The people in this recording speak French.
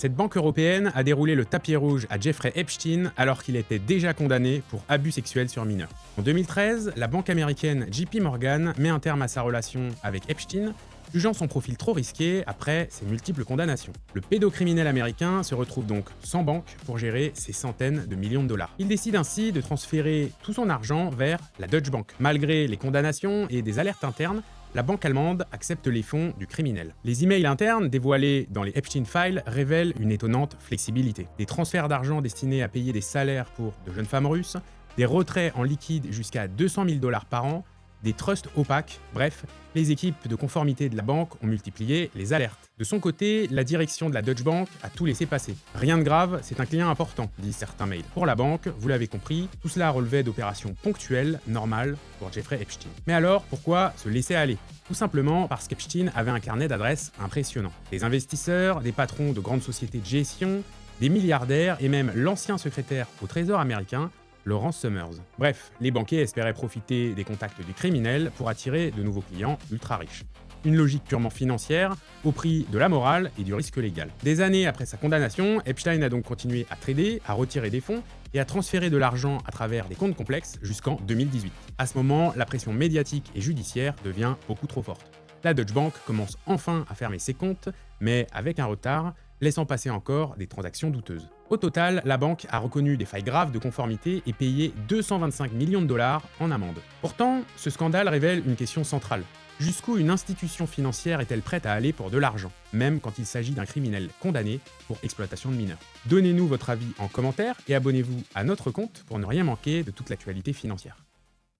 Cette banque européenne a déroulé le tapis rouge à Jeffrey Epstein alors qu'il était déjà condamné pour abus sexuels sur mineurs. En 2013, la banque américaine JP Morgan met un terme à sa relation avec Epstein, jugeant son profil trop risqué après ses multiples condamnations. Le pédocriminel américain se retrouve donc sans banque pour gérer ses centaines de millions de dollars. Il décide ainsi de transférer tout son argent vers la Deutsche Bank. Malgré les condamnations et des alertes internes, la banque allemande accepte les fonds du criminel. Les emails internes dévoilés dans les Epstein Files révèlent une étonnante flexibilité. Des transferts d'argent destinés à payer des salaires pour de jeunes femmes russes, des retraits en liquide jusqu'à 200 000 dollars par an, des trusts opaques, bref, les équipes de conformité de la banque ont multiplié les alertes. De son côté, la direction de la Deutsche Bank a tout laissé passer. Rien de grave, c'est un client important, disent certains mails. Pour la banque, vous l'avez compris, tout cela relevait d'opérations ponctuelles, normales pour Jeffrey Epstein. Mais alors, pourquoi se laisser aller? Tout simplement parce qu'Epstein avait un carnet d'adresses impressionnant. Des investisseurs, des patrons de grandes sociétés de gestion, des milliardaires et même l'ancien secrétaire au Trésor américain, Lawrence Summers. Bref, les banquiers espéraient profiter des contacts du criminel pour attirer de nouveaux clients ultra riches. Une logique purement financière, au prix de la morale et du risque légal. Des années après sa condamnation, Epstein a donc continué à trader, à retirer des fonds et à transférer de l'argent à travers des comptes complexes jusqu'en 2018. À ce moment, la pression médiatique et judiciaire devient beaucoup trop forte. La Deutsche Bank commence enfin à fermer ses comptes, mais avec un retard, laissant passer encore des transactions douteuses. Au total, la banque a reconnu des failles graves de conformité et payé 225 millions de dollars en amende. Pourtant, ce scandale révèle une question centrale. Jusqu'où une institution financière est-elle prête à aller pour de l'argent, même quand il s'agit d'un criminel condamné pour exploitation de mineurs? Donnez-nous votre avis en commentaire et abonnez-vous à notre compte pour ne rien manquer de toute l'actualité financière.